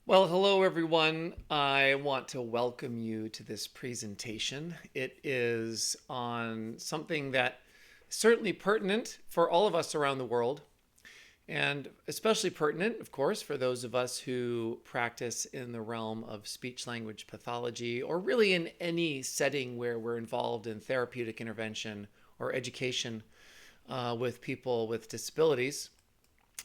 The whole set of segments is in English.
Well, hello everyone. I want to welcome you to this presentation. It is on something that is certainly pertinent for all of us around the world, and especially pertinent, of course, for those of us who practice in the realm of speech language pathology, or really in any setting where we're involved in therapeutic intervention or education with people with disabilities.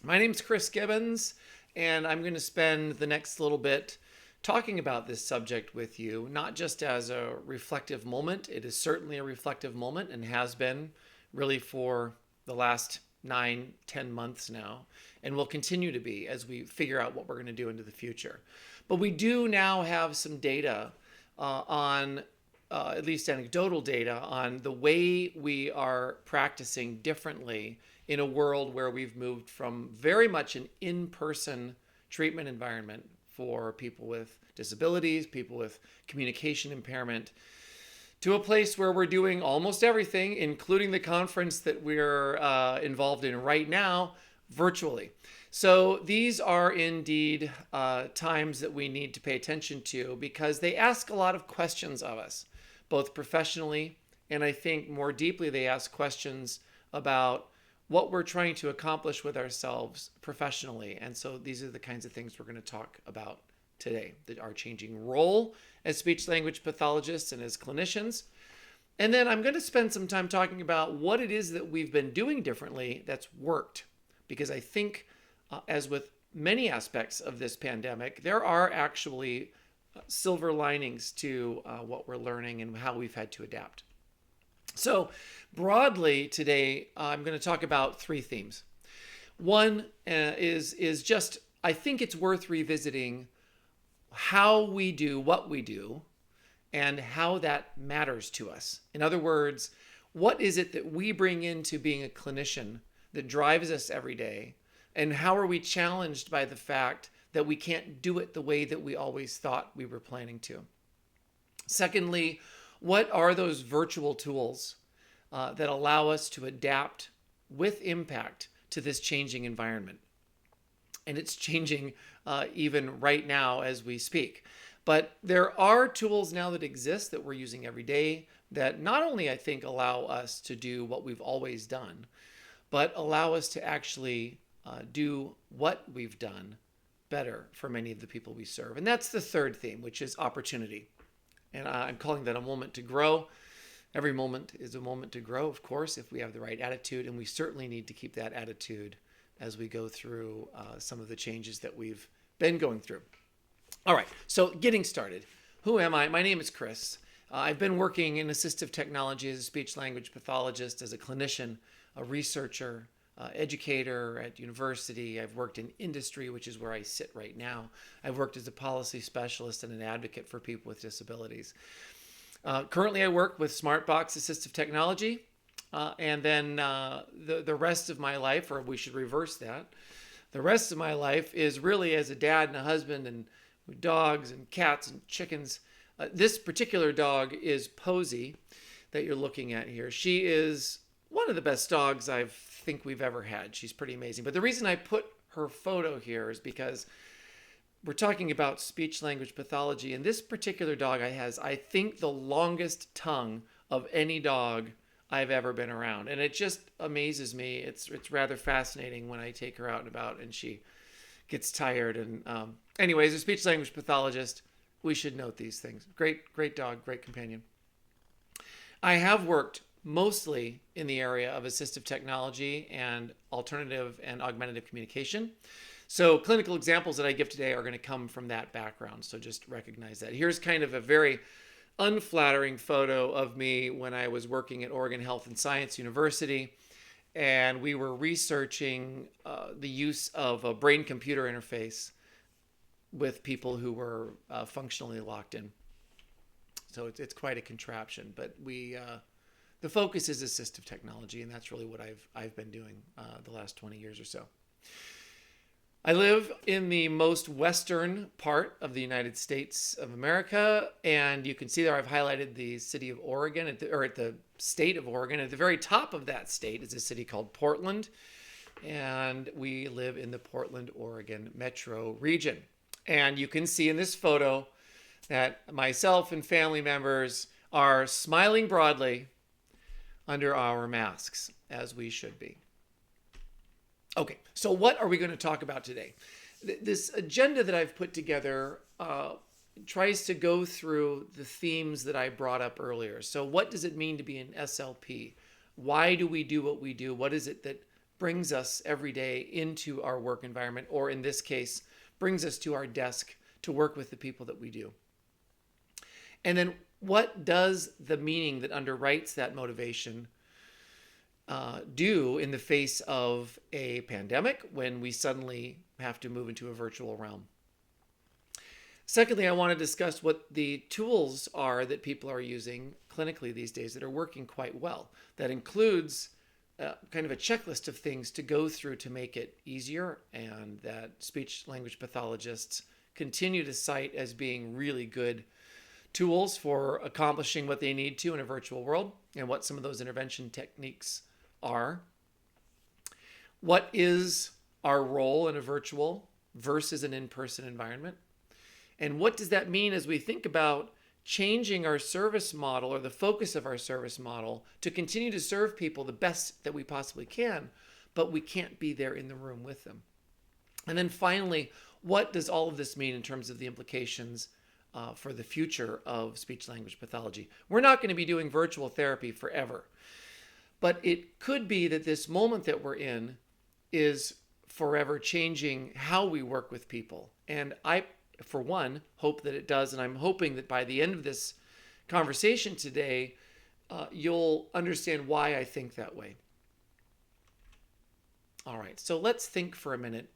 My name is Chris Gibbons, and I'm going to spend the next little bit talking about this subject with you, not just as a reflective moment. It is certainly a reflective moment and has been really for the last 9, 10 months now, and will continue to be as we figure out what we're going to do into the future. But we do now have some data on at least anecdotal data on the way we are practicing differently in a world where we've moved from very much an in-person treatment environment for people with disabilities, people with communication impairment, to a place where we're doing almost everything, including the conference that we're involved in right now, virtually. So these are indeed times that we need to pay attention to because they ask a lot of questions of us, both professionally and I think more deeply they ask questions about what we're trying to accomplish with ourselves professionally. And so these are the kinds of things we're going to talk about today, that our changing role as speech language pathologists and as clinicians. And then I'm going to spend some time talking about what it is that we've been doing differently that's worked. Because I think, as with many aspects of this pandemic, there are actually silver linings to what we're learning and how we've had to adapt. So broadly today, I'm going to talk about three themes. One is just, I think it's worth revisiting how we do what we do and how that matters to us. In other words, what is it that we bring into being a clinician that drives us every day? And how are we challenged by the fact that we can't do it the way that we always thought we were planning to? Secondly, what are those virtual tools that allow us to adapt with impact to this changing environment? And it's changing even right now as we speak. But there are tools now that exist that we're using every day that not only, I think, allow us to do what we've always done, but allow us to actually do what we've done better for many of the people we serve. And that's the third theme, which is opportunity. And I'm calling that a moment to grow. Every moment is a moment to grow, of course, if we have the right attitude. And we certainly need to keep that attitude as we go through some of the changes that we've been going through. All right, so getting started. Who am I? My name is Chris. I've been working in assistive technology as a speech language pathologist, as a clinician, a researcher, educator at university. I've worked in industry, which is where I sit right now. I've worked as a policy specialist and an advocate for people with disabilities. Currently, I work with SmartBox Assistive Technology, and then the rest of my life, or we should reverse that, the rest of my life is really as a dad and a husband and with dogs and cats and chickens. This particular dog is Posey that you're looking at here. She is one of the best dogs I think we've ever had. She's pretty amazing. But the reason I put her photo here is because we're talking about speech language pathology, and this particular dog has, I think, the longest tongue of any dog I've ever been around. And it just amazes me. It's rather fascinating when I take her out and about and she gets tired. And anyways, as a speech language pathologist, we should note these things. Great dog, great companion. I have worked mostly in the area of assistive technology and alternative and augmentative communication. So clinical examples that I give today are going to come from that background. So just recognize that. Here's kind of a very unflattering photo of me when I was working at Oregon Health and Science University. And we were researching the use of a brain-computer interface with people who were functionally locked in. So it's quite a contraption, but the focus is assistive technology, and that's really what I've been doing the last 20 years or so. I live in the most western part of the United States of America, and you can see there I've highlighted the city of Oregon, at the state of Oregon. At the very top of that state is a city called Portland, and we live in the Portland, Oregon metro region. And you can see in this photo that myself and family members are smiling broadly under our masks, as we should be. Okay, so what are we going to talk about today? This agenda that I've put together tries to go through the themes that I brought up earlier. So what does it mean to be an SLP? Why do we do what we do? What is it that brings us every day into our work environment, or in this case, brings us to our desk to work with the people that we do? And then what does the meaning that underwrites that motivation do in the face of a pandemic when we suddenly have to move into a virtual realm? Secondly, I want to discuss what the tools are that people are using clinically these days that are working quite well. That includes kind of a checklist of things to go through to make it easier, and that speech language pathologists continue to cite as being really good tools for accomplishing what they need to in a virtual world, and what some of those intervention techniques are. What is our role in a virtual versus an in-person environment? And what does that mean as we think about changing our service model, or the focus of our service model, to continue to serve people the best that we possibly can, but we can't be there in the room with them? And then finally, what does all of this mean in terms of the implications for the future of speech language pathology? We're not going to be doing virtual therapy forever, but it could be that this moment that we're in is forever changing how we work with people. And I, for one, hope that it does. And I'm hoping that by the end of this conversation today, you'll understand why I think that way. All right, so let's think for a minute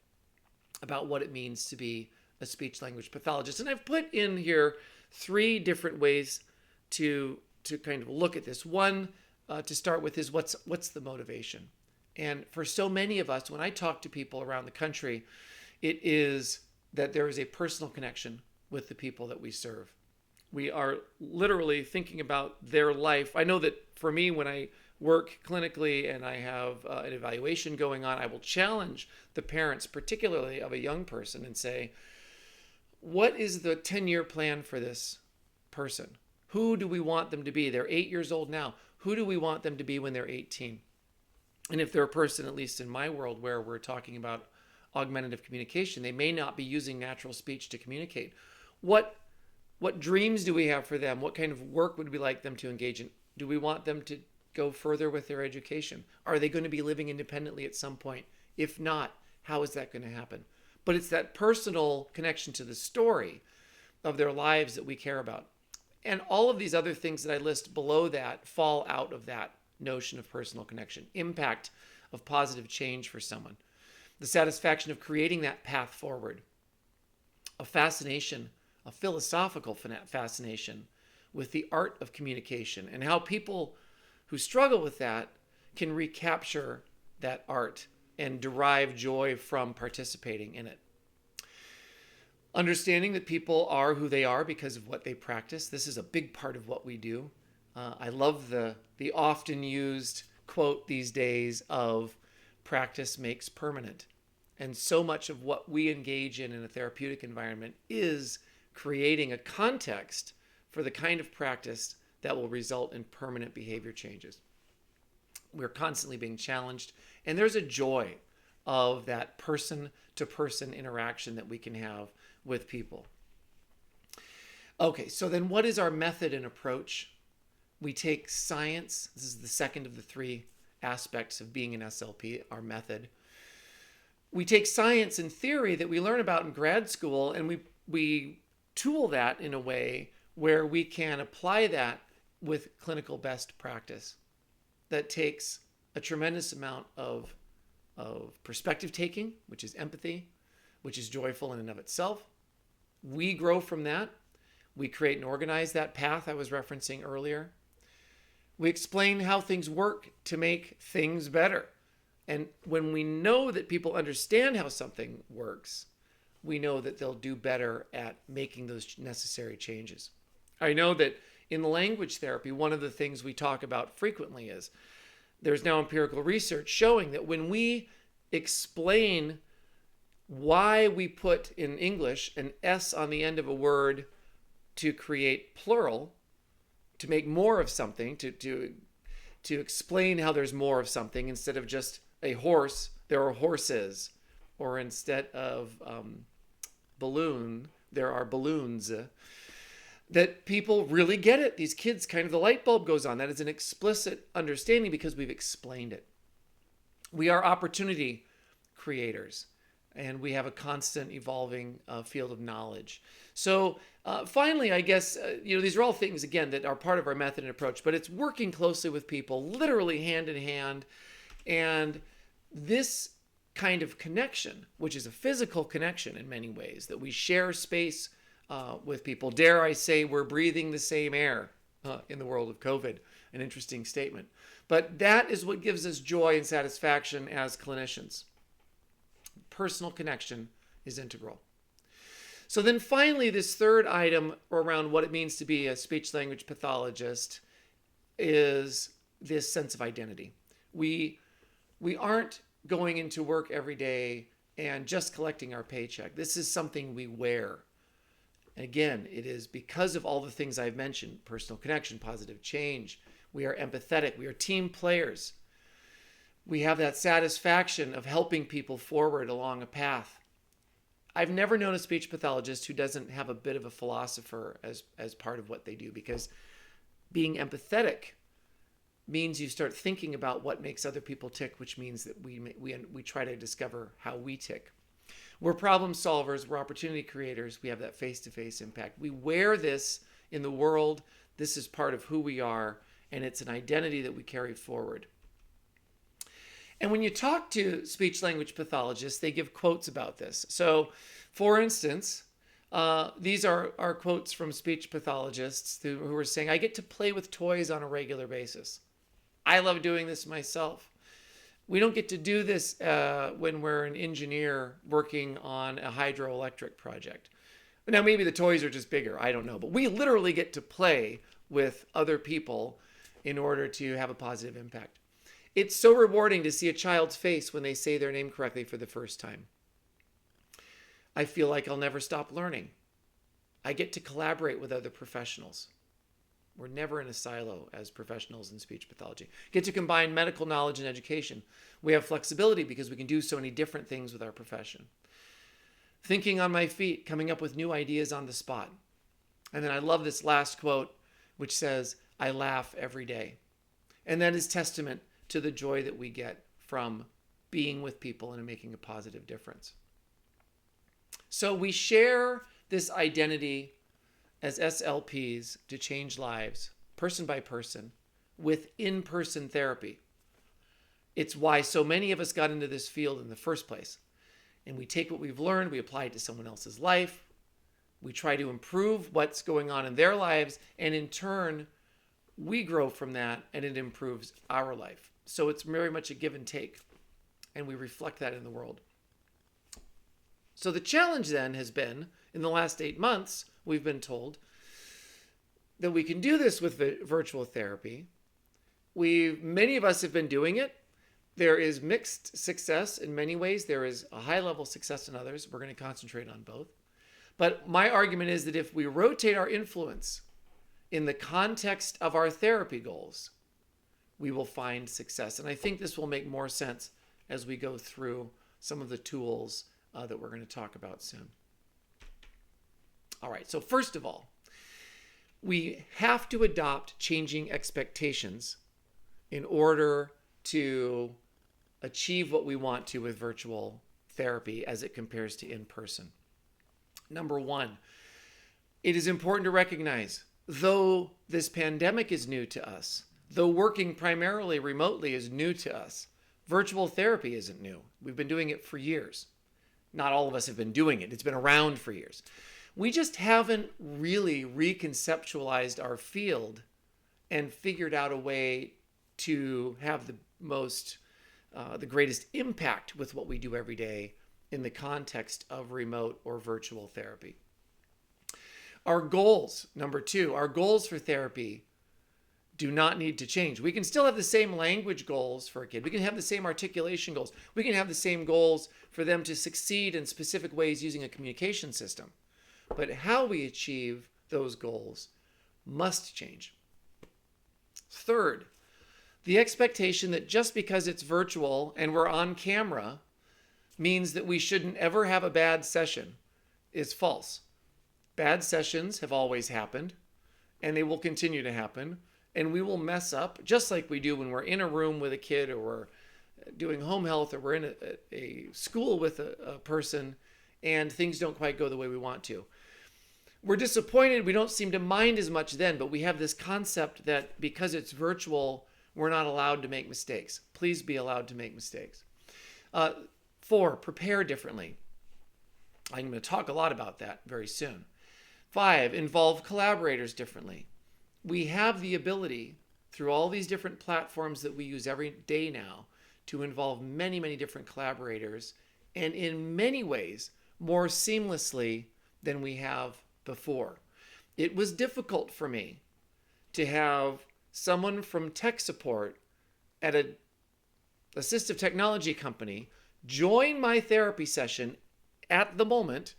about what it means to be a speech language pathologist. And I've put in here 3 different ways to kind of look at this. One, to start with, is what's the motivation? And for so many of us, when I talk to people around the country, it is that there is a personal connection with the people that we serve. We are literally thinking about their life. I know that for me, when I work clinically and I have an evaluation going on, I will challenge the parents, particularly of a young person, and say, what is the 10-year plan for this person? Who do we want them to be? They're 8 years old now. Who do we want them to be when they're 18? And if they're a person, at least in my world, where we're talking about augmentative communication, they may not be using natural speech to communicate. What dreams do we have for them? What kind of work would we like them to engage in? Do we want them to go further with their education? Are they going to be living independently at some point? If not, how is that going to happen? But it's that personal connection to the story of their lives that we care about. And all of these other things that I list below that fall out of that notion of personal connection, impact of positive change for someone, the satisfaction of creating that path forward, a fascination, a philosophical fascination with the art of communication, and how people who struggle with that can recapture that art and derive joy from participating in it. Understanding that people are who they are because of what they practice. This is a big part of what we do. I love the often used quote these days of practice makes permanent. And so much of what we engage in a therapeutic environment is creating a context for the kind of practice that will result in permanent behavior changes. We're constantly being challenged, and there's a joy of that person-to-person interaction that we can have with people. Okay, so then what is our method and approach? We take science. This is the second of the 3 aspects of being an SLP, our method. We take science and theory that we learn about in grad school, and we tool that in a way where we can apply that with clinical best practice. That takes a tremendous amount of perspective taking, which is empathy, which is joyful in and of itself. We grow from that. We create and organize that path I was referencing earlier. We explain how things work to make things better. And when we know that people understand how something works, we know that they'll do better at making those necessary changes. I know that in language therapy, one of the things we talk about frequently is there's now empirical research showing that when we explain why we put in English an S on the end of a word to create plural, to make more of something, to explain how there's more of something. Instead of just a horse, there are horses. Or instead of balloon, there are balloons. That people really get it. These kids, kind of the light bulb goes on. That is an explicit understanding because we've explained it. We are opportunity creators, and we have a constant evolving field of knowledge. So finally, I guess, these are all things, again, that are part of our method and approach, but it's working closely with people, literally hand in hand. And this kind of connection, which is a physical connection in many ways, that we share space with people. Dare I say, we're breathing the same air in the world of COVID. An interesting statement. But that is what gives us joy and satisfaction as clinicians. Personal connection is integral. So then finally, this third item around what it means to be a speech-language pathologist is this sense of identity. We aren't going into work every day and just collecting our paycheck. This is something we wear. And again, it is because of all the things I've mentioned: personal connection, positive change. We are empathetic. We are team players. We have that satisfaction of helping people forward along a path. I've never known a speech pathologist who doesn't have a bit of a philosopher as part of what they do, because being empathetic means you start thinking about what makes other people tick, which means that we try to discover how we tick. We're problem solvers. We're opportunity creators. We have that face-to-face impact. We wear this in the world. This is part of who we are, and it's an identity that we carry forward. And when you talk to speech-language pathologists, they give quotes about this. So, for instance, these are quotes from speech pathologists who are saying, "I get to play with toys on a regular basis. I love doing this myself. We don't get to do this when we're an engineer working on a hydroelectric project. Now, maybe the toys are just bigger. I don't know. But we literally get to play with other people in order to have a positive impact. It's so rewarding to see a child's face when they say their name correctly for the first time. I feel like I'll never stop learning. I get to collaborate with other professionals. We're never in a silo as professionals in speech pathology. Get to combine medical knowledge and education. We have flexibility because we can do so many different things with our profession. Thinking on my feet, coming up with new ideas on the spot." And then I love this last quote, which says, "I laugh every day." And that is testament to the joy that we get from being with people and making a positive difference. So we share this identity as SLPs to change lives, person by person, with in-person therapy. It's why so many of us got into this field in the first place. And we take what we've learned, we apply it to someone else's life. We try to improve what's going on in their lives, and in turn, we grow from that, and it improves our life. So it's very much a give and take, and we reflect that in the world. So the challenge then has been, in the last 8 months, we've been told that we can do this with virtual therapy. Many of us have been doing it. There is mixed success in many ways. There is a high level success in others. We're going to concentrate on both. But my argument is that if we rotate our influence in the context of our therapy goals, we will find success. And I think this will make more sense as we go through some of the tools that we're going to talk about soon. All right, so first of all, we have to adopt changing expectations in order to achieve what we want to with virtual therapy as it compares to in-person. Number one, it is important to recognize, though this pandemic is new to us, though working primarily remotely is new to us, virtual therapy isn't new. We've been doing it for years. Not all of us have been doing it. It's been around for years. We just haven't really reconceptualized our field and figured out a way to have the greatest impact with what we do every day in the context of remote or virtual therapy. Our goals, number two, our goals for therapy do not need to change. We can still have the same language goals for a kid. We can have the same articulation goals. We can have the same goals for them to succeed in specific ways using a communication system. But how we achieve those goals must change. Third, the expectation that just because it's virtual and we're on camera means that we shouldn't ever have a bad session is false. Bad sessions have always happened, and they will continue to happen. And we will mess up just like we do when we're in a room with a kid, or we're doing home health, or we're in a school with a person and things don't quite go the way we want to. We're disappointed. We don't seem to mind as much then, but we have this concept that because it's virtual, we're not allowed to make mistakes. Please be allowed to make mistakes. 4, prepare differently. I'm going to talk a lot about that very soon. 5, involve collaborators differently. We have the ability through all these different platforms that we use every day now to involve many, many different collaborators, and in many ways more seamlessly than we have before. It was difficult for me to have someone from tech support at an assistive technology company join my therapy session at the moment,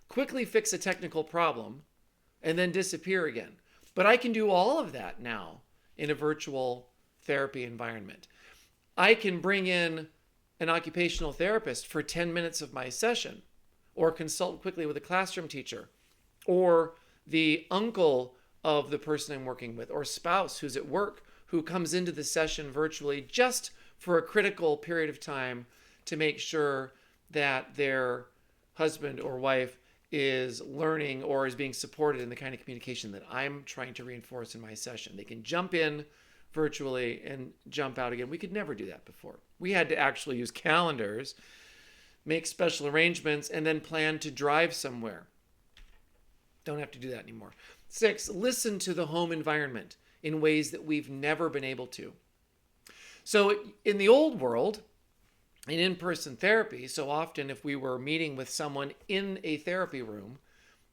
quickly fix a technical problem, and then disappear again. But I can do all of that now in a virtual therapy environment. I can bring in an occupational therapist for 10 minutes of my session, or consult quickly with a classroom teacher, or the uncle of the person I'm working with, or spouse who's at work who comes into the session virtually just for a critical period of time to make sure that their husband or wife is learning or is being supported in the kind of communication that I'm trying to reinforce in my session. They can jump in virtually and jump out again. We could never do that before. We had to actually use calendars, make special arrangements, and then plan to drive somewhere. Don't have to do that anymore. 6, listen to the home environment in ways that we've never been able to. So in the old world, in in-person therapy, so often if we were meeting with someone in a therapy room,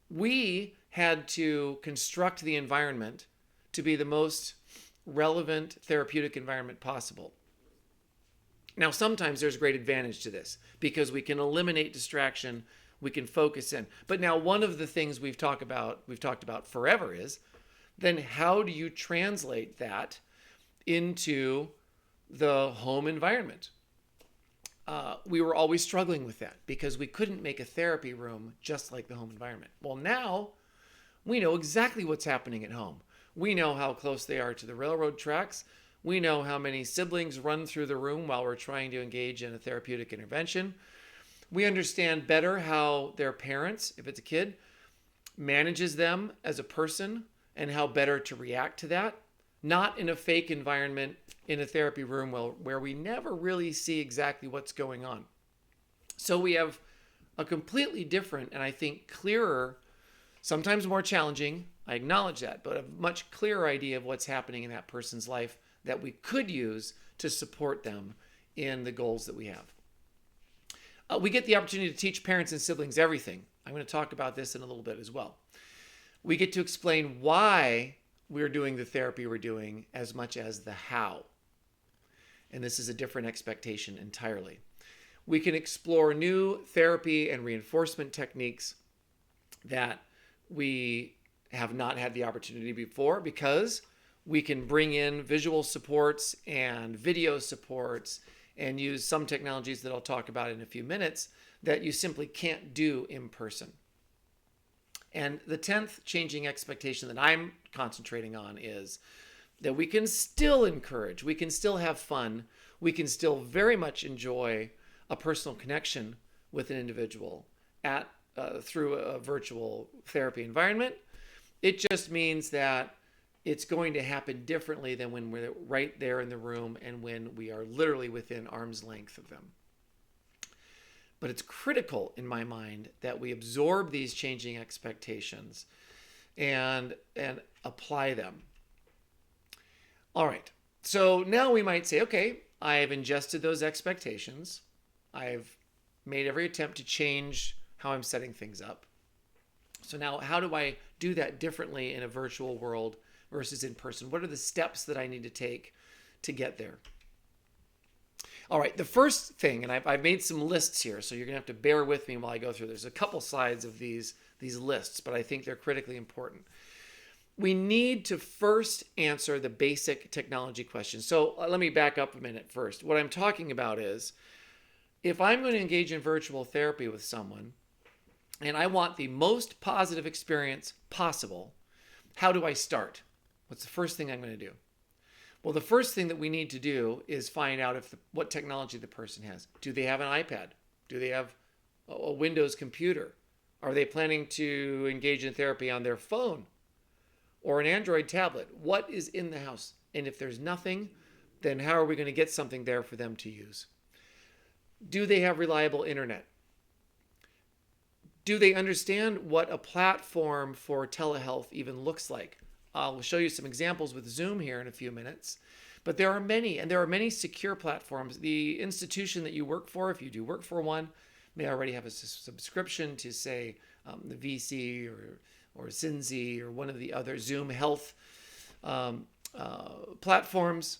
we had to construct the environment to be the most relevant therapeutic environment possible. Now, sometimes there's great advantage to this because we can eliminate distraction, we can focus in. But now one of the things we've talked about forever is, then how do you translate that into the home environment? We were always struggling with that because we couldn't make a therapy room just like the home environment. Well, now we know exactly what's happening at home. We know how close they are to the railroad tracks. We know how many siblings run through the room while we're trying to engage in a therapeutic intervention. We understand better how their parents, if it's a kid, manages them as a person and how better to react to that. Not in a fake environment in a therapy room where we never really see exactly what's going on. So we have a completely different and I think clearer, sometimes more challenging, I acknowledge that, but a much clearer idea of what's happening in that person's life that we could use to support them in the goals that we have. We get the opportunity to teach parents and siblings everything. I'm going to talk about this in a little bit as well. We get to explain why we're doing the therapy we're doing as much as the how. And this is a different expectation entirely. We can explore new therapy and reinforcement techniques that we have not had the opportunity before because we can bring in visual supports and video supports and use some technologies that I'll talk about in a few minutes that you simply can't do in person. And the 10th changing expectation that I'm concentrating on is that we can still encourage, we can still have fun, we can still very much enjoy a personal connection with an individual through a virtual therapy environment. It just means that it's going to happen differently than when we're right there in the room and when we are literally within arm's length of them. But it's critical in my mind that we absorb these changing expectations and apply them. All right. So now we might say, okay, I've ingested those expectations. I've made every attempt to change how I'm setting things up. So now how do I do that differently in a virtual world versus in person? What are the steps that I need to take to get there? All right, the first thing, and I've made some lists here, so you're going to have to bear with me while I go through. There's a couple slides of these lists, but I think they're critically important. We need to first answer the basic technology questions. So let me back up a minute first. What I'm talking about is, if I'm going to engage in virtual therapy with someone and I want the most positive experience possible, how do I start? What's the first thing I'm going to do? Well, the first thing that we need to do is find out what technology the person has. Do they have an iPad? Do they have a Windows computer? Are they planning to engage in therapy on their phone or an Android tablet? What is in the house? And if there's nothing, then how are we going to get something there for them to use? Do they have reliable internet? Do they understand what a platform for telehealth even looks like? I'll show you some examples with Zoom here in a few minutes, but there are many, and there are many secure platforms. The institution that you work for, if you do work for one, may already have a subscription to, say, the VC or Zinzi or one of the other Zoom health platforms,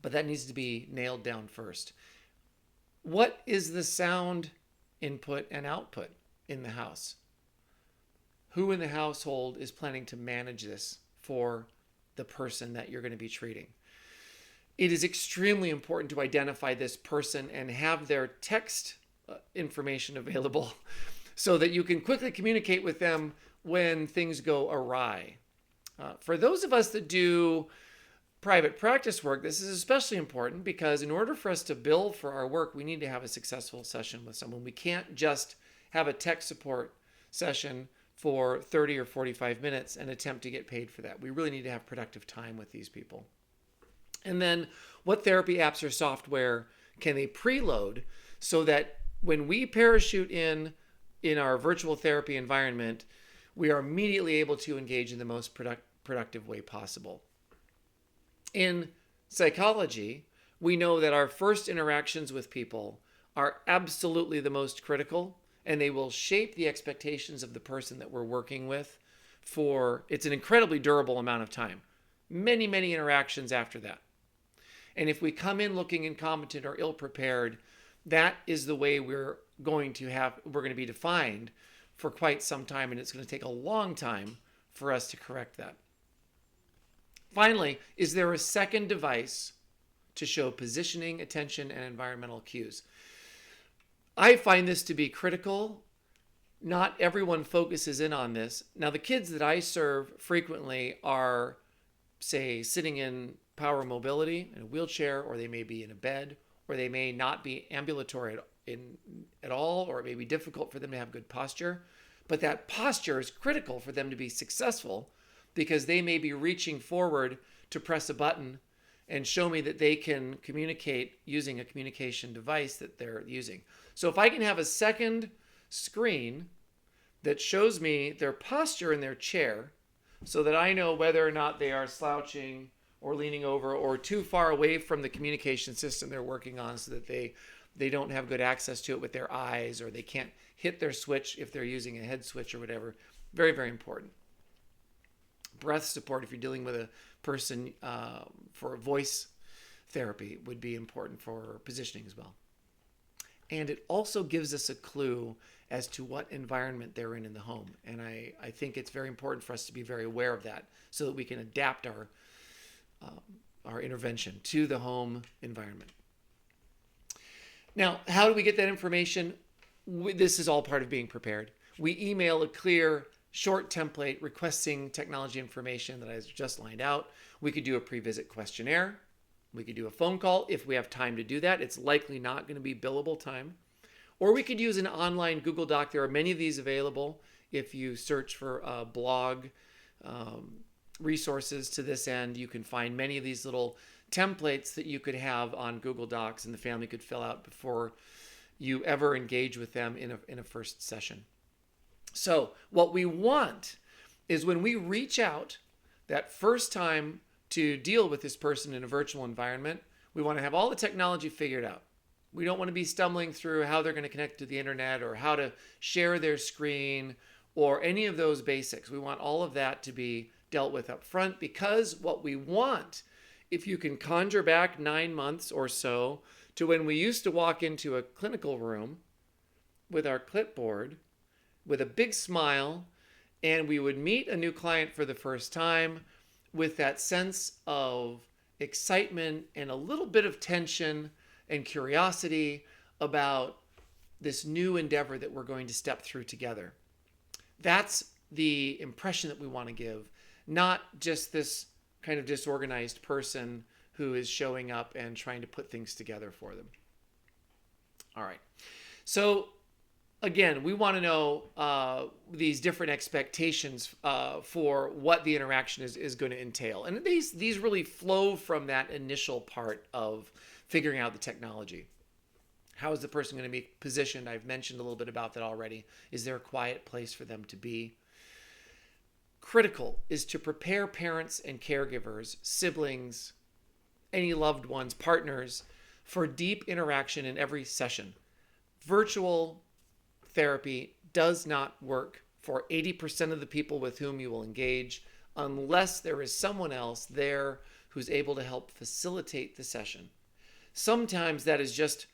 but that needs to be nailed down first. What is the sound input and output in the house? Who in the household is planning to manage this for the person that you're going to be treating? It is extremely important to identify this person and have their text information available so that you can quickly communicate with them when things go awry. For those of us that do private practice work, this is especially important because in order for us to bill for our work, we need to have a successful session with someone. We can't just have a tech support session for 30 or 45 minutes and attempt to get paid for that. We really need to have productive time with these people. And then what therapy apps or software can they preload so that when we parachute in our virtual therapy environment, we are immediately able to engage in the most productive way possible. In psychology, we know that our first interactions with people are absolutely the most critical, and they will shape the expectations of the person that we're working with it's an incredibly durable amount of time. Many, many interactions after that. And if we come in looking incompetent or ill-prepared, that is the way we're going to be defined for quite some time, and it's going to take a long time for us to correct that. Finally, is there a second device to show positioning, attention, and environmental cues? I find this to be critical. Not everyone focuses in on this. Now, the kids that I serve frequently are, say, sitting in power mobility in a wheelchair, or they may be in a bed, or they may not be ambulatory at all, or it may be difficult for them to have good posture. But that posture is critical for them to be successful because they may be reaching forward to press a button and show me that they can communicate using a communication device that they're using. So if I can have a second screen that shows me their posture in their chair so that I know whether or not they are slouching or leaning over or too far away from the communication system they're working on so that they don't have good access to it with their eyes, or they can't hit their switch if they're using a head switch or whatever. Very, very important. Breath support, if you're dealing with a person for voice therapy, would be important for positioning as well. And it also gives us a clue as to what environment they're in the home. And I think it's very important for us to be very aware of that so that we can adapt our intervention to the home environment. Now, how do we get that information? This is all part of being prepared. We email a clear, short template requesting technology information that I just lined out. We could do a pre-visit questionnaire. We could do a phone call if we have time to do that. It's likely not going to be billable time. Or we could use an online Google Doc. There are many of these available. If you search for blog resources to this end, you can find many of these little templates that you could have on Google Docs and the family could fill out before you ever engage with them in a first session. So what we want is when we reach out that first time to deal with this person in a virtual environment, we want to have all the technology figured out. We don't want to be stumbling through how they're going to connect to the internet or how to share their screen or any of those basics. We want all of that to be dealt with up front, because what we want, if you can conjure back 9 months or so to when we used to walk into a clinical room with our clipboard with a big smile, and we would meet a new client for the first time with that sense of excitement and a little bit of tension and curiosity about this new endeavor that we're going to step through together. That's the impression that we want to give, not just this kind of disorganized person who is showing up and trying to put things together for them. All right. So again, we want to know these different expectations for what the interaction is going to entail. And these really flow from that initial part of figuring out the technology. How is the person going to be positioned? I've mentioned a little bit about that already. Is there a quiet place for them to be? Critical is to prepare parents and caregivers, siblings, any loved ones, partners, for deep interaction in every session. Virtual therapy does not work for 80% of the people with whom you will engage unless there is someone else there who's able to help facilitate the session. Sometimes that is just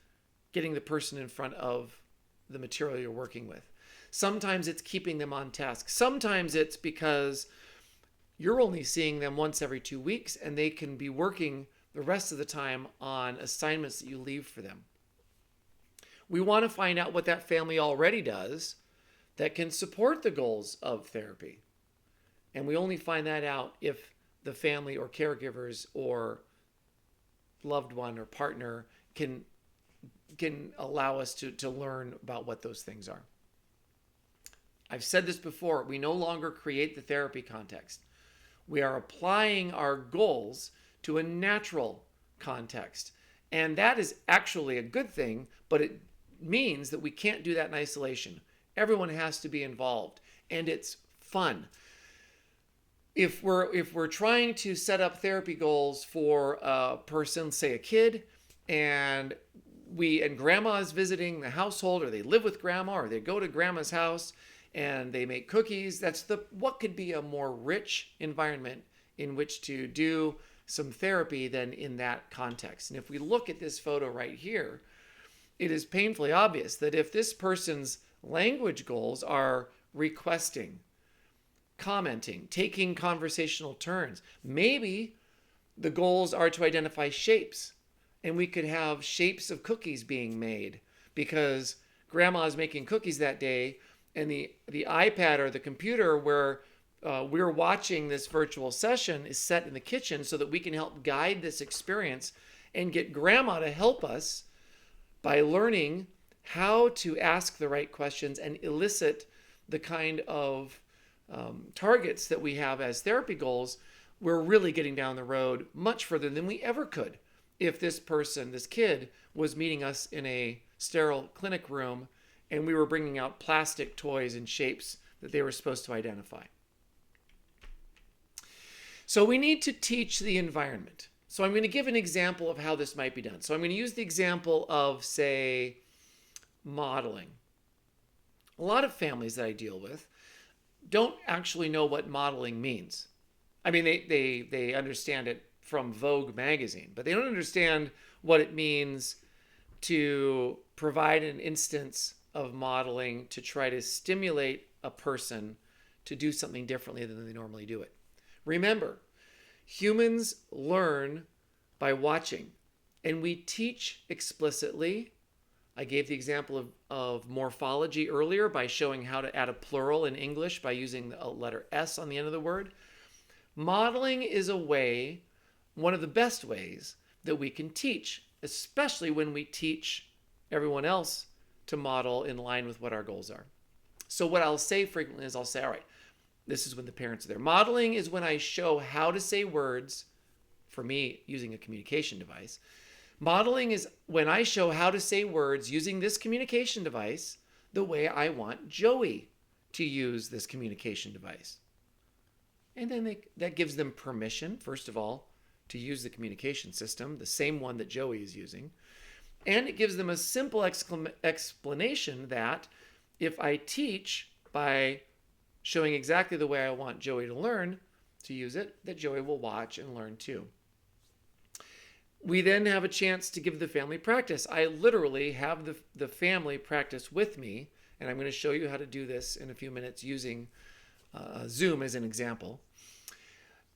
getting the person in front of the material you're working with. Sometimes it's keeping them on task. Sometimes it's because you're only seeing them once every 2 weeks and they can be working the rest of the time on assignments that you leave for them. We want to find out what that family already does that can support the goals of therapy. And we only find that out if the family or caregivers or loved one or partner can allow us to learn about what those things are. I've said this before, we no longer create the therapy context. We are applying our goals to a natural context. And that is actually a good thing, but it means that we can't do that in isolation. Everyone has to be involved, and it's fun. If we're trying to set up therapy goals for a person, say a kid, and grandma is visiting the household, or they live with grandma, or they go to grandma's house and they make cookies, what could be a more rich environment in which to do some therapy than in that context. And if we look at this photo right here, it is painfully obvious that if this person's language goals are requesting, commenting, taking conversational turns, maybe the goals are to identify shapes, and we could have shapes of cookies being made because grandma is making cookies that day, and the iPad or the computer where we're watching this virtual session is set in the kitchen so that we can help guide this experience and get grandma to help us by learning how to ask the right questions and elicit the kind of targets that we have as therapy goals. We're really getting down the road much further than we ever could if this kid, was meeting us in a sterile clinic room and we were bringing out plastic toys and shapes that they were supposed to identify. So we need to teach the environment. So I'm going to give an example of how this might be done. So I'm going to use the example of, say, modeling. A lot of families that I deal with don't actually know what modeling means. I mean, they understand it from Vogue magazine, but they don't understand what it means to provide an instance of modeling to try to stimulate a person to do something differently than they normally do it. Remember, humans learn by watching, and we teach explicitly. I gave the example of morphology earlier by showing how to add a plural in English by using a letter S on the end of the word. Modeling is one of the best ways that we can teach, especially when we teach everyone else to model in line with what our goals are. So what I'll say frequently is I'll say, all right, this is when the parents are there. Modeling is when I show how to say words, for me, using a communication device. Modeling is when I show how to say words using this communication device the way I want Joey to use this communication device. And then that gives them permission, first of all, to use the communication system, the same one that Joey is using. And it gives them a simple explanation that if I teach by showing exactly the way I want Joey to learn, to use it that Joey will watch and learn too. We then have a chance to give the family practice. I literally have the family practice with me, and I'm going to show you how to do this in a few minutes using Zoom as an example.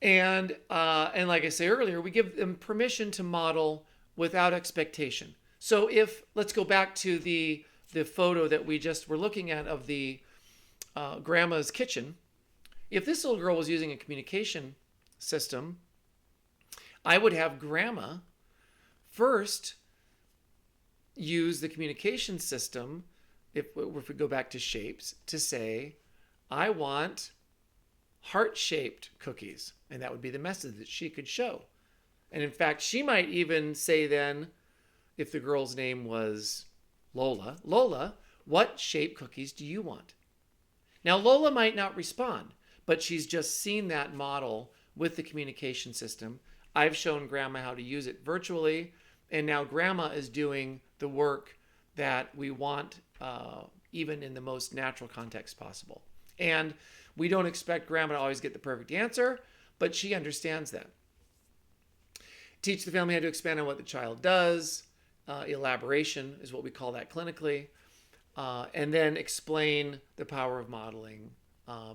And like I say earlier, we give them permission to model without expectation. So let's go back to the photo that we just were looking at of the grandma's kitchen. If this little girl was using a communication system, I would have grandma first use the communication system, if we go back to shapes, to say, I want heart-shaped cookies. And that would be the message that she could show. And in fact, she might even say then, if the girl's name was Lola, Lola, what shape cookies do you want? Now, Lola might not respond, but she's just seen that model with the communication system. I've shown grandma how to use it virtually, and now grandma is doing the work that we want, even in the most natural context possible. And we don't expect grandma to always get the perfect answer, but she understands that. Teach the family how to expand on what the child does. Elaboration is what we call that clinically. And then explain the power of modeling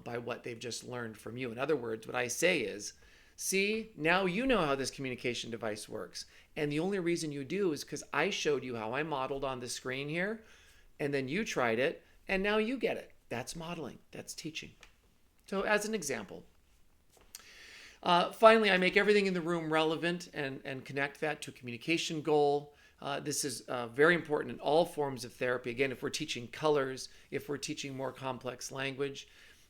by what they've just learned from you. In other words, what I say is, see, now you know how this communication device works. And the only reason you do is because I showed you how I modeled on the screen here, and then you tried it, and now you get it. That's modeling. That's teaching. So as an example. Finally, I make everything in the room relevant and connect that to a communication goal. This is very important in all forms of therapy. Again, if we're teaching colors, if we're teaching more complex language,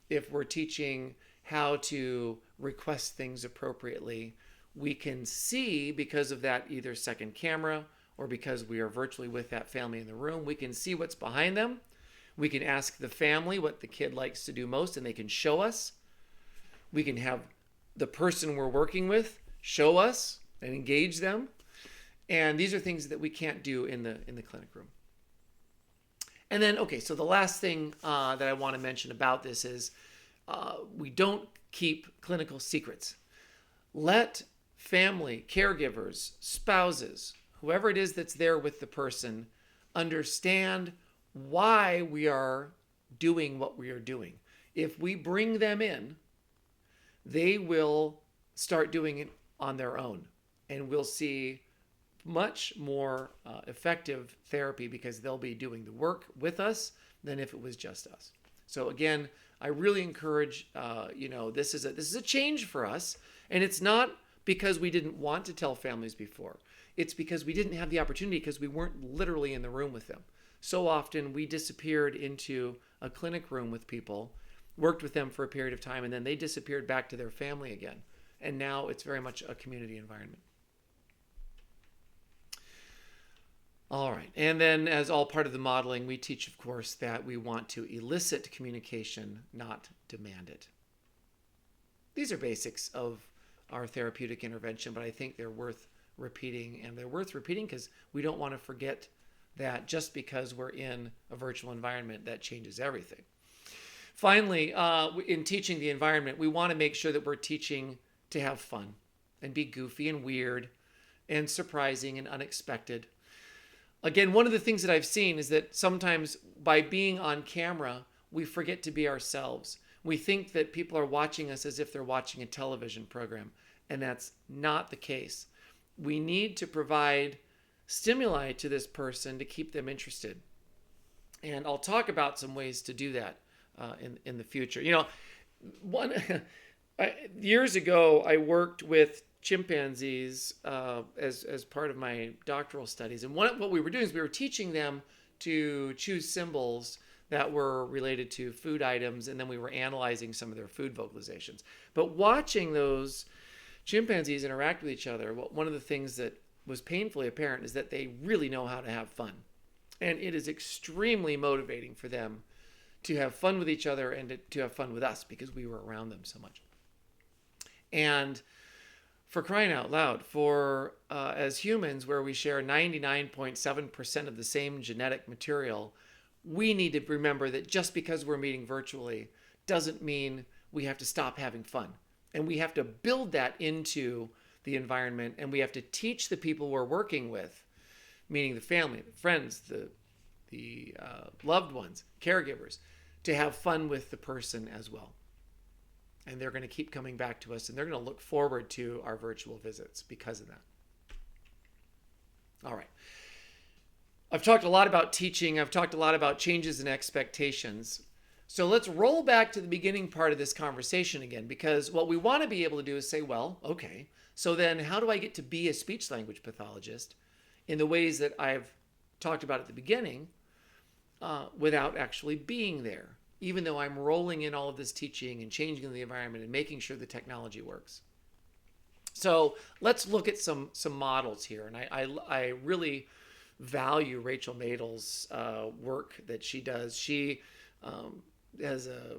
if we're teaching how to request things appropriately, we can see, because of that either second camera or because we are virtually with that family in the room, we can see what's behind them. We can ask the family what the kid likes to do most, and they can show us. We can have the person we're working with show us and engage them. And these are things that we can't do in the clinic room. And then, okay, so the last thing that I want to mention about this is we don't keep clinical secrets. Let family, caregivers, spouses, whoever it is that's there with the person, understand why we are doing what we are doing. If we bring them in, they will start doing it on their own, and we'll see much more effective therapy because they'll be doing the work with us than if it was just us. So again, I really encourage, this is a change for us, and it's not because we didn't want to tell families before. It's because we didn't have the opportunity because we weren't literally in the room with them. So often we disappeared into a clinic room with people, worked with them for a period of time, and then they disappeared back to their family again. And now it's very much a community environment. All right. And then, as all part of the modeling, we teach, of course, that we want to elicit communication, not demand it. These are basics of our therapeutic intervention, but I think they're worth repeating. And they're worth repeating because we don't want to forget that just because we're in a virtual environment, that changes everything. Finally, in teaching the environment, we want to make sure that we're teaching to have fun and be goofy and weird and surprising and unexpected. Again, one of the things that I've seen is that sometimes by being on camera, we forget to be ourselves. We think that people are watching us as if they're watching a television program, and that's not the case. We need to provide stimuli to this person to keep them interested. And I'll talk about some ways to do that in the future. Years ago, I worked with chimpanzees as part of my doctoral studies. And what we were doing is we were teaching them to choose symbols that were related to food items, and then we were analyzing some of their food vocalizations. But watching those chimpanzees interact with each other, one of the things that was painfully apparent is that they really know how to have fun. And it is extremely motivating for them to have fun with each other and to have fun with us because we were around them so much. And for crying out loud, as humans, where we share 99.7% of the same genetic material, we need to remember that just because we're meeting virtually doesn't mean we have to stop having fun. And we have to build that into the environment, and we have to teach the people we're working with, meaning the family, the friends, the loved ones, caregivers, to have fun with the person as well. And they're going to keep coming back to us, and they're going to look forward to our virtual visits because of that. All right. I've talked a lot about teaching. I've talked a lot about changes in expectations. So let's roll back to the beginning part of this conversation again, because what we want to be able to do is say, well, okay, so then how do I get to be a speech language pathologist in the ways that I've talked about at the beginning without actually being there, even though I'm rolling in all of this teaching and changing the environment and making sure the technology works. So let's look at some models here. And I really value Rachel Madal's work that she does. She has a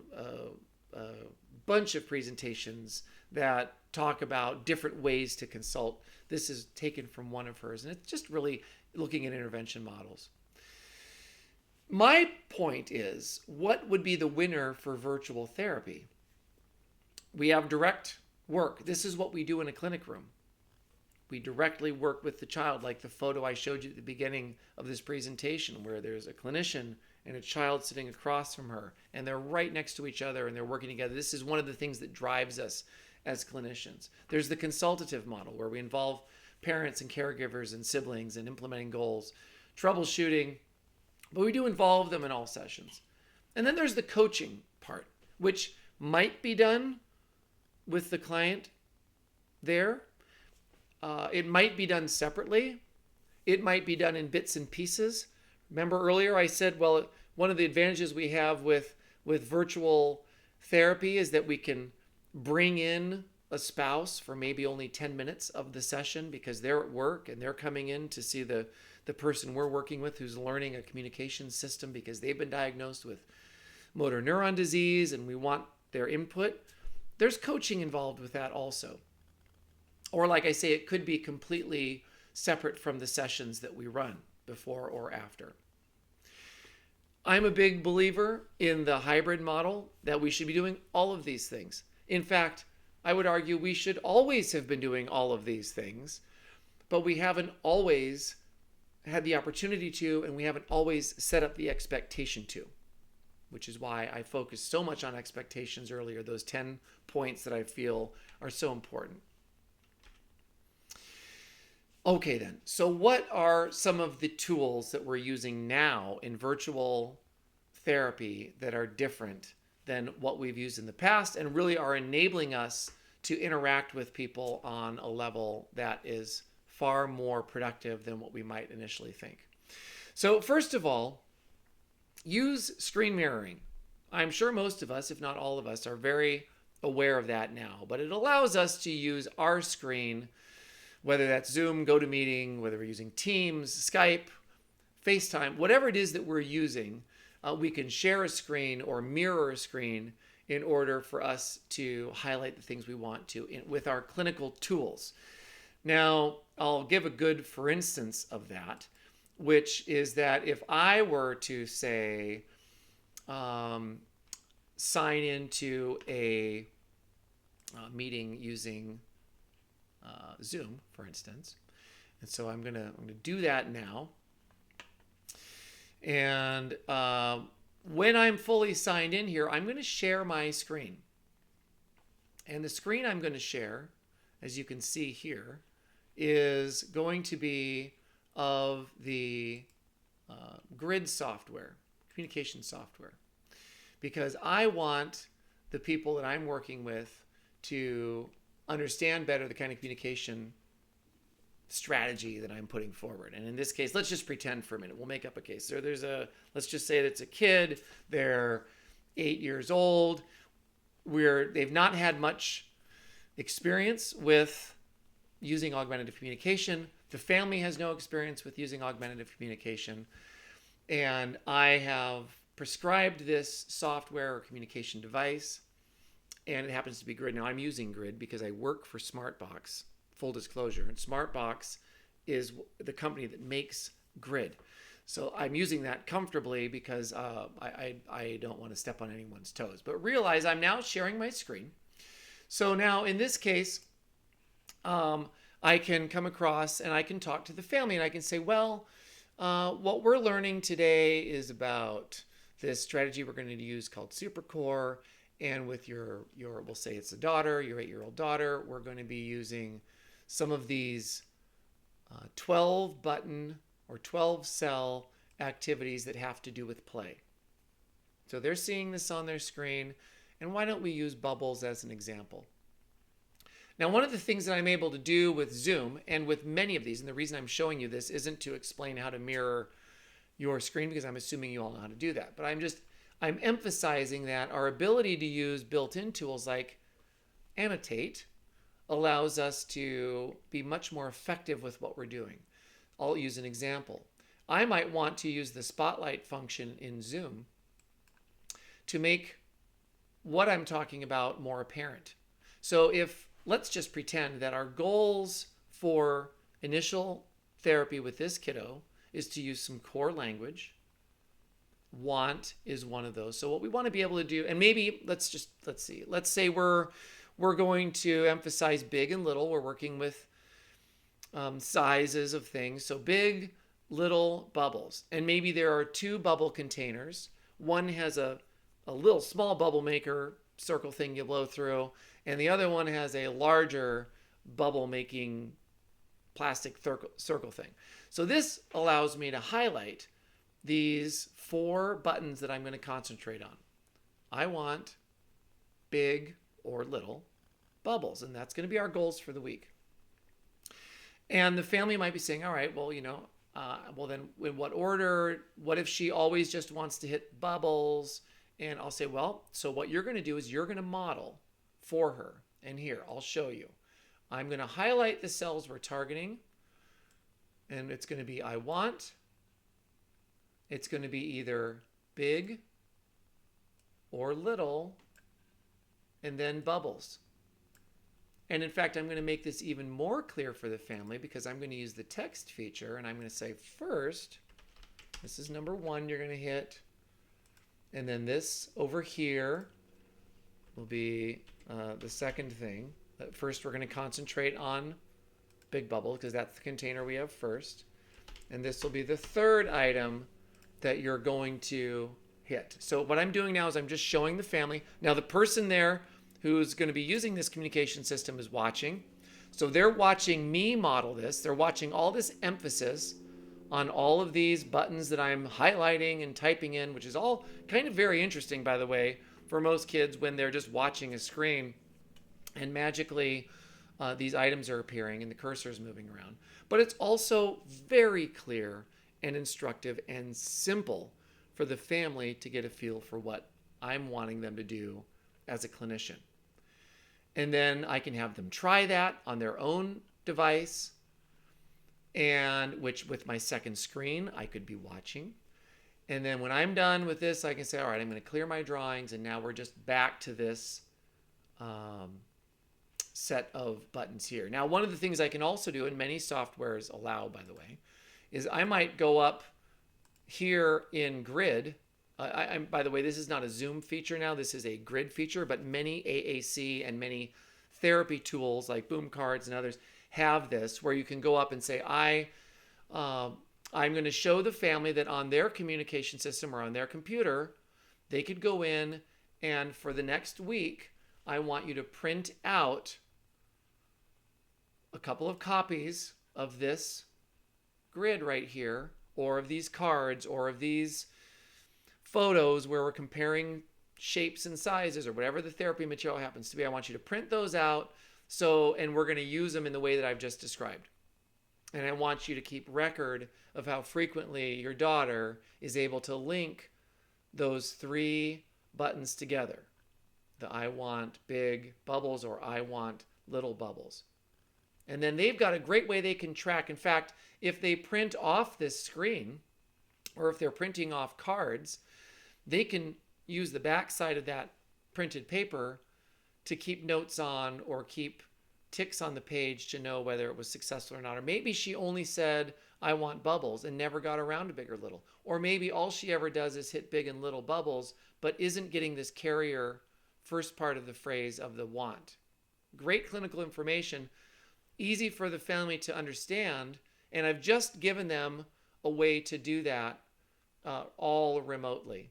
bunch of presentations that talk about different ways to consult. This is taken from one of hers, and it's just really looking at intervention models. My point is, what would be the winner for virtual therapy? We have direct work. This is what we do in a clinic room. We directly work with the child, like the photo I showed you at the beginning of this presentation, where there's a clinician and a child sitting across from her, and they're right next to each other and they're working together. This is one of the things that drives us as clinicians. There's the consultative model, where we involve parents and caregivers and siblings in implementing goals, troubleshooting, but we do involve them in all sessions. And then there's the coaching part, which might be done with the client there. It might be done separately. It might be done in bits and pieces. Remember earlier I said, well, one of the advantages we have with virtual therapy is that we can bring in a spouse for maybe only 10 minutes of the session because they're at work and they're coming in to see the person we're working with who's learning a communication system because they've been diagnosed with motor neuron disease and we want their input. There's coaching involved with that also. Or like I say, it could be completely separate from the sessions that we run before or after. I'm a big believer in the hybrid model, that we should be doing all of these things. In fact, I would argue we should always have been doing all of these things, but we haven't always had the opportunity to, and we haven't always set up the expectation to, which is why I focused so much on expectations earlier, those 10 points that I feel are so important. Okay then, so what are some of the tools that we're using now in virtual therapy that are different than what we've used in the past and really are enabling us to interact with people on a level that is far more productive than what we might initially think? So first of all, use screen mirroring. I'm sure most of us, if not all of us, are very aware of that now, but it allows us to use our screen, whether that's Zoom, GoToMeeting, whether we're using Teams, Skype, FaceTime, whatever it is that we're using, we can share a screen or mirror a screen in order for us to highlight the things we want to with our clinical tools. Now, I'll give a good for instance of that, which is that if I were to say, sign into a meeting using Zoom, for instance. And so I'm gonna do that now. And when I'm fully signed in here, I'm gonna share my screen. And the screen I'm gonna share, as you can see here, is going to be of the grid software, communication software, because I want the people that I'm working with to understand better the kind of communication strategy that I'm putting forward. And in this case, let's just pretend for a minute. We'll make up a case. So let's just say that it's a kid. They're 8 years old. They've not had much experience with using augmentative communication. The family has no experience with using augmentative communication. And I have prescribed this software or communication device, and it happens to be Grid. Now, I'm using Grid because I work for SmartBox, full disclosure. And SmartBox is the company that makes Grid. So I'm using that comfortably because I don't want to step on anyone's toes. But realize I'm now sharing my screen. So now in this case, um, I can come across and I can talk to the family and I can say, well, what we're learning today is about this strategy we're going to use called supercore. And with your we'll say it's a daughter, your 8-year-old daughter, we're going to be using some of these 12 button or 12 cell activities that have to do with play. So they're seeing this on their screen. And why don't we use bubbles as an example? Now, one of the things that I'm able to do with Zoom and with many of these, and the reason I'm showing you this isn't to explain how to mirror your screen, because I'm assuming you all know how to do that, but I'm emphasizing that our ability to use built-in tools like annotate allows us to be much more effective with what we're doing. I'll use an example. I might want to use the spotlight function in Zoom to make what I'm talking about more apparent. So let's just pretend that our goals for initial therapy with this kiddo is to use some core language. Want is one of those. So what we want to be able to do, and maybe let's see. Let's say we're going to emphasize big and little. We're working with sizes of things. So big, little bubbles. And maybe there are 2 bubble containers. One has a little small bubble maker circle thing you blow through, and the other one has a larger bubble making plastic circle thing. So this allows me to highlight these 4 buttons that I'm going to concentrate on. I want big or little bubbles, and that's going to be our goals for the week. And the family might be saying, all right, well, well then in what order? What if she always just wants to hit bubbles? And I'll say, well, so what you're going to do is you're going to model for her. And here, I'll show you. I'm going to highlight the cells we're targeting. And it's going to be I want. It's going to be either big or little, and then bubbles. And in fact, I'm going to make this even more clear for the family because I'm going to use the text feature. And I'm going to say, first, this is number 1 you're going to hit. And then this over here will be the second thing. First, we're going to concentrate on big bubble because that's the container we have first. And this will be the third item that you're going to hit. So what I'm doing now is I'm just showing the family. Now the person there who's going to be using this communication system is watching. So they're watching me model this. They're watching all this emphasis on all of these buttons that I'm highlighting and typing in, which is all kind of very interesting, by the way, for most kids when they're just watching a screen and magically these items are appearing and the cursor is moving around. But it's also very clear and instructive and simple for the family to get a feel for what I'm wanting them to do as a clinician. And then I can have them try that on their own device, and which with my second screen I could be watching. And then when I'm done with this, I can say, all right, I'm going to clear my drawings, and now we're just back to this set of buttons here. Now, one of the things I can also do, and many softwares allow, by the way, is I might go up here in grid. By the way, this is not a Zoom feature now. This is a grid feature, but many AAC and many therapy tools like Boom Cards and others have this, where you can go up and say, I'm going to show the family that on their communication system or on their computer, they could go in and for the next week, I want you to print out a couple of copies of this grid right here, or of these cards, or of these photos where we're comparing shapes and sizes or whatever the therapy material happens to be. I want you to print those out. And we're going to use them in the way that I've just described. And I want you to keep record of how frequently your daughter is able to link those 3 buttons together. The I want big bubbles or I want little bubbles. And then they've got a great way they can track. In fact, if they print off this screen, or if they're printing off cards, they can use the back side of that printed paper to keep notes on or keep ticks on the page to know whether it was successful or not. Or maybe she only said, I want bubbles, and never got around to big or little. Or maybe all she ever does is hit big and little bubbles, but isn't getting this carrier first part of the phrase of the want. great clinical information, easy for the family to understand. And I've just given them a way to do that all remotely.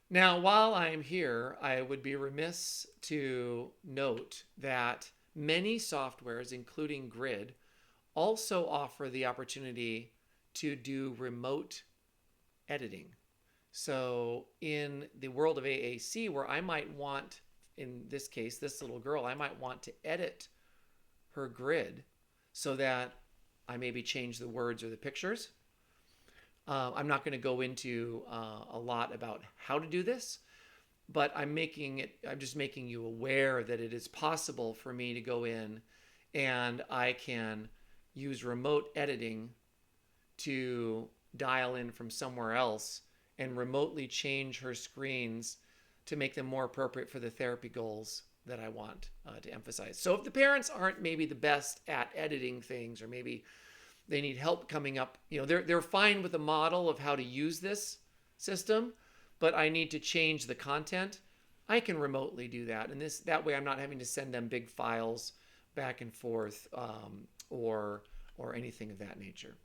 Now, while I am here, I would be remiss to note that many softwares, including Grid, also offer the opportunity to do remote editing. So in the world of AAC, where I might want, in this case, this little girl, I might want to edit her grid so that I maybe change the words or the pictures. I'm not going to go into a lot about how to do this, but I'm just making you aware that it is possible for me to go in and I can use remote editing to dial in from somewhere else and remotely change her screens to make them more appropriate for the therapy goals that I want to emphasize. So if the parents aren't maybe the best at editing things, or maybe they need help coming up, they're fine with the model of how to use this system, but I need to change the content, I can remotely do that. And that way I'm not having to send them big files back and forth or anything of that nature.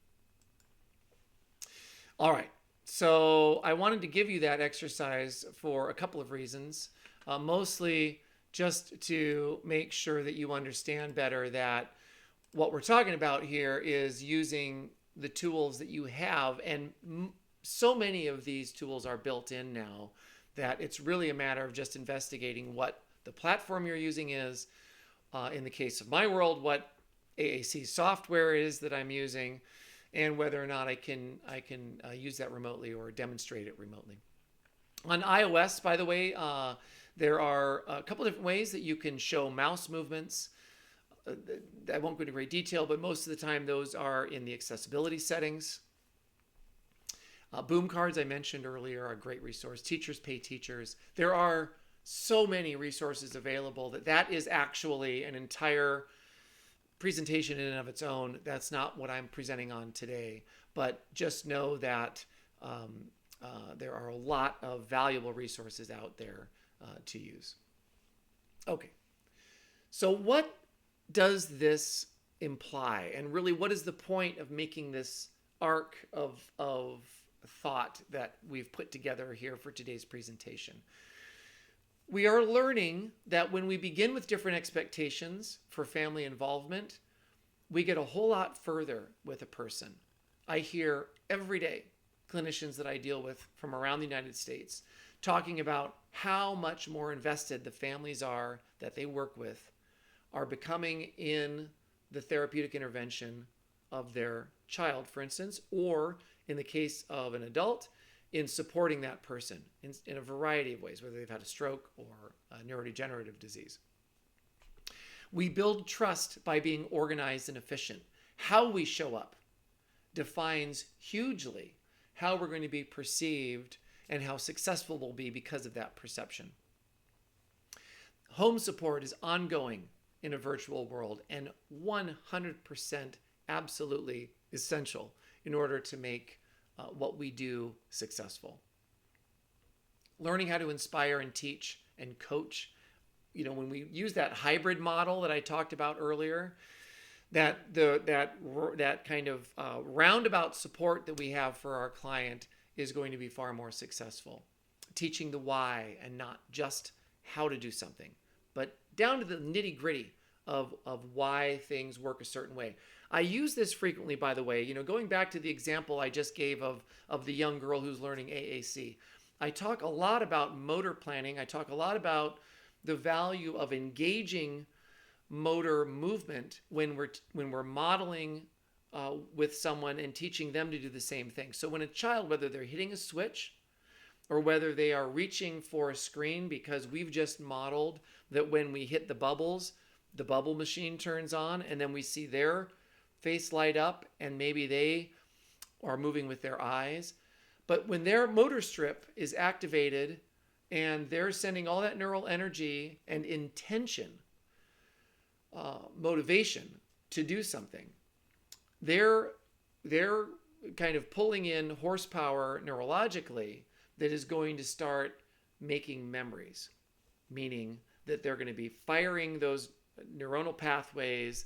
All right. So I wanted to give you that exercise for a couple of reasons, mostly just to make sure that you understand better that what we're talking about here is using the tools that you have. And so many of these tools are built in now that it's really a matter of just investigating what the platform you're using is. In the case of my world, what AAC software is that I'm using, and whether or not I can use that remotely or demonstrate it remotely. On iOS, by the way, there are a couple of different ways that you can show mouse movements. I won't go into great detail, but most of the time those are in the accessibility settings. Boom cards I mentioned earlier are a great resource. Teachers Pay Teachers. There are so many resources available that is actually an entire presentation in and of its own. That's not what I'm presenting on today, but just know that there are a lot of valuable resources out there to use. Okay, so what does this imply? And really, what is the point of making this arc of thought that we've put together here for today's presentation? We are learning that when we begin with different expectations for family involvement, we get a whole lot further with a person. I hear every day clinicians that I deal with from around the United States talking about how much more invested the families are that they work with are becoming in the therapeutic intervention of their child, for instance, or in the case of an adult, in supporting that person in a variety of ways, whether they've had a stroke or a neurodegenerative disease. We build trust by being organized and efficient. How we show up defines hugely how we're going to be perceived and how successful we'll be because of that perception. Home support is ongoing in a virtual world and 100% absolutely essential in order to make what we do successful. Learning how to inspire and teach and coach. When we use that hybrid model that I talked about earlier, that kind of roundabout support that we have for our client is going to be far more successful. Teaching the why and not just how to do something, but down to the nitty gritty of why things work a certain way. I use this frequently, by the way, going back to the example I just gave of the young girl who's learning AAC. I talk a lot about motor planning. I talk a lot about the value of engaging motor movement when we're modeling with someone and teaching them to do the same thing. So when a child, whether they're hitting a switch or whether they are reaching for a screen because we've just modeled that when we hit the bubbles, the bubble machine turns on, and then we see their face light up and maybe they are moving with their eyes. But when their motor strip is activated and they're sending all that neural energy and intention, motivation to do something, they're kind of pulling in horsepower neurologically that is going to start making memories, meaning that they're going to be firing those neuronal pathways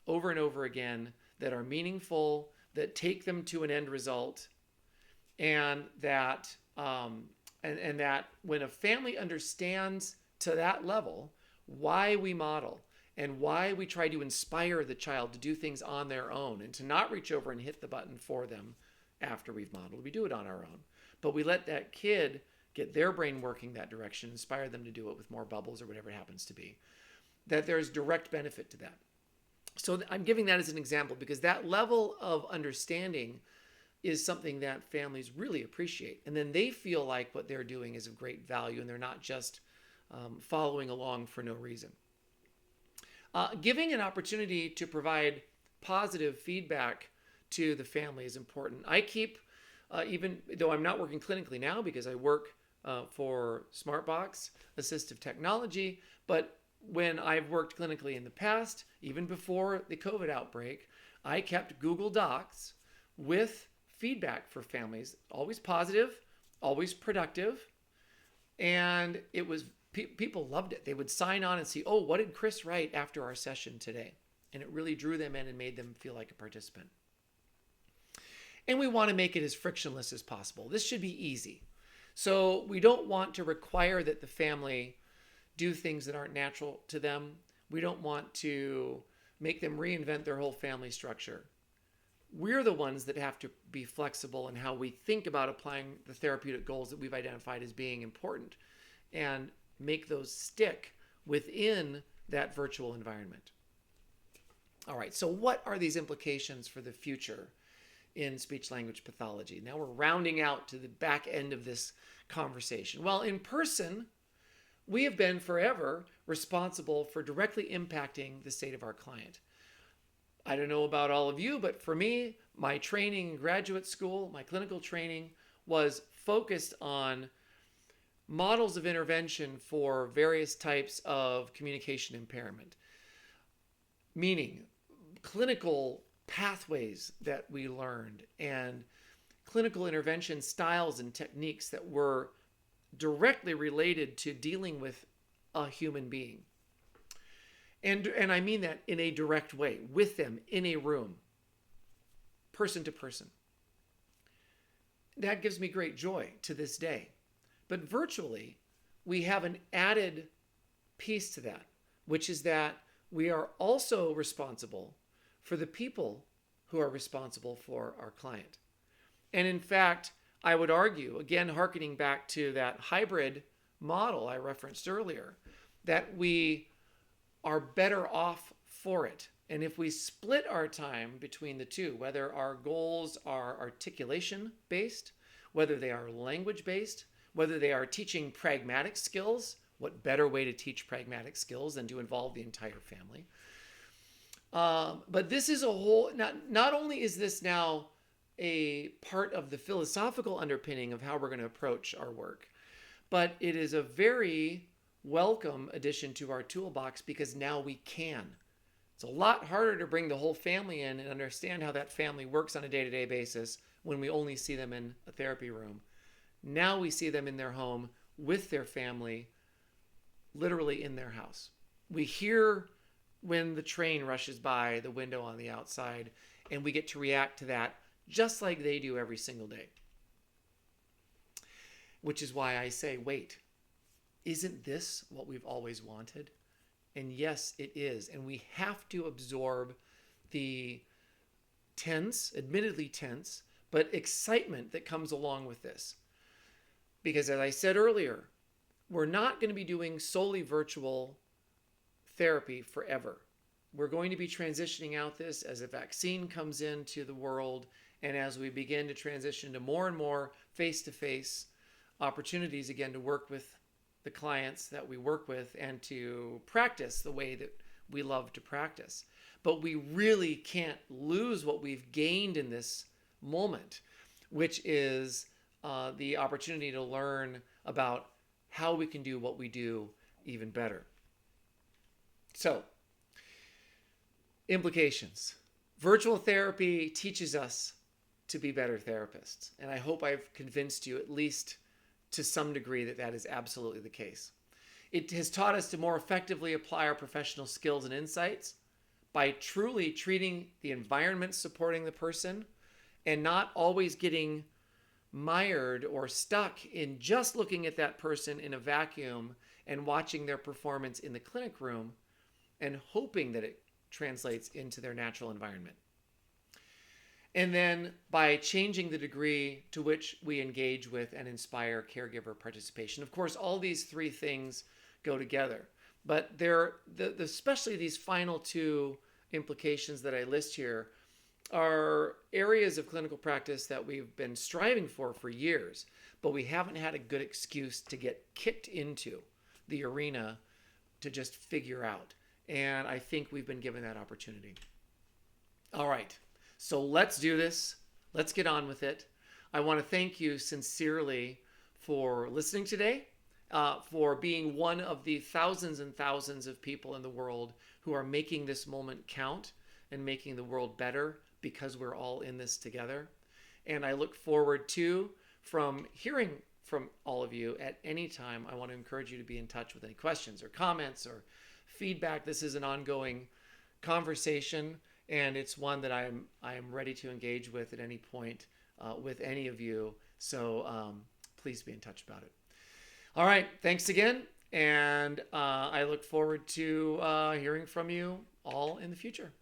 over and over again that are meaningful, that take them to an end result, and that and that when a family understands to that level why we model and why we try to inspire the child to do things on their own and to not reach over and hit the button for them after we've modeled, we do it on our own. But we let that kid get their brain working that direction, inspire them to do it with more bubbles or whatever it happens to be, that there's direct benefit to that. So I'm giving that as an example because that level of understanding is something that families really appreciate. And then they feel like what they're doing is of great value and they're not just following along for no reason. Giving an opportunity to provide positive feedback to the family is important. I keep, even though I'm not working clinically now because I work for SmartBox assistive technology, but when I've worked clinically in the past, even before the COVID outbreak, I kept Google Docs with feedback for families, always positive, always productive, and it was people loved it. They would sign on and see, oh, what did Chris write after our session today? And it really drew them in and made them feel like a participant. And we want to make it as frictionless as possible. This should be easy. So we don't want to require that the family do things that aren't natural to them. We don't want to make them reinvent their whole family structure. We're the ones that have to be flexible in how we think about applying the therapeutic goals that we've identified as being important and make those stick within that virtual environment. All right, so what are these implications for the future in speech-language pathology? Now we're rounding out to the back end of this conversation. Well, in person, we have been forever responsible for directly impacting the state of our client. I don't know about all of you, but for me, my training in graduate school, my clinical training was focused on models of intervention for various types of communication impairment, meaning clinical pathways that we learned and clinical intervention styles and techniques that were directly related to dealing with a human being. And I mean that in a direct way, with them in a room, person to person. That gives me great joy to this day. But virtually, we have an added piece to that, which is that we are also responsible for the people who are responsible for our client. And in fact, I would argue, again, hearkening back to that hybrid model I referenced earlier, that we are better off for it. And if we split our time between the two, whether our goals are articulation-based, whether they are language-based, whether they are teaching pragmatic skills, what better way to teach pragmatic skills than to involve the entire family? But this is a whole, not only is this now a part of the philosophical underpinning of how we're going to approach our work, but it is a very welcome addition to our toolbox because now we can. It's a lot harder to bring the whole family in and understand how that family works on a day-to-day basis when we only see them in a therapy room. Now we see them in their home with their family, literally in their house. We hear when the train rushes by the window on the outside, and we get to react to that just like they do every single day. Which is why I say, wait, isn't this what we've always wanted? And yes, it is. And we have to absorb the tense, admittedly tense, but excitement that comes along with this. Because as I said earlier, we're not going to be doing solely virtual therapy forever. We're going to be transitioning out this as a vaccine comes into the world and as we begin to transition to more and more face-to-face opportunities again to work with the clients that we work with and to practice the way that we love to practice. But we really can't lose what we've gained in this moment, which is the opportunity to learn about how we can do what we do even better. So, implications. Virtual therapy teaches us to be better therapists. And I hope I've convinced you, at least to some degree, that that is absolutely the case. It has taught us to more effectively apply our professional skills and insights by truly treating the environment supporting the person and not always getting mired or stuck in just looking at that person in a vacuum and watching their performance in the clinic room and hoping that it translates into their natural environment. And then by changing the degree to which we engage with and inspire caregiver participation. Of course, all these three things go together, but especially these final two implications that I list here are areas of clinical practice that we've been striving for years, but we haven't had a good excuse to get kicked into the arena to just figure out. And I think we've been given that opportunity. All right, so let's do this. Let's get on with it. I want to thank you sincerely for listening today, for being one of the thousands and thousands of people in the world who are making this moment count and making the world better because we're all in this together. And I look forward to from hearing from all of you at any time. I want to encourage you to be in touch with any questions or comments or feedback. This is an ongoing conversation, and it's one that I am ready to engage with at any point with any of you. So please be in touch about it. All right, thanks again, and I look forward to hearing from you all in the future.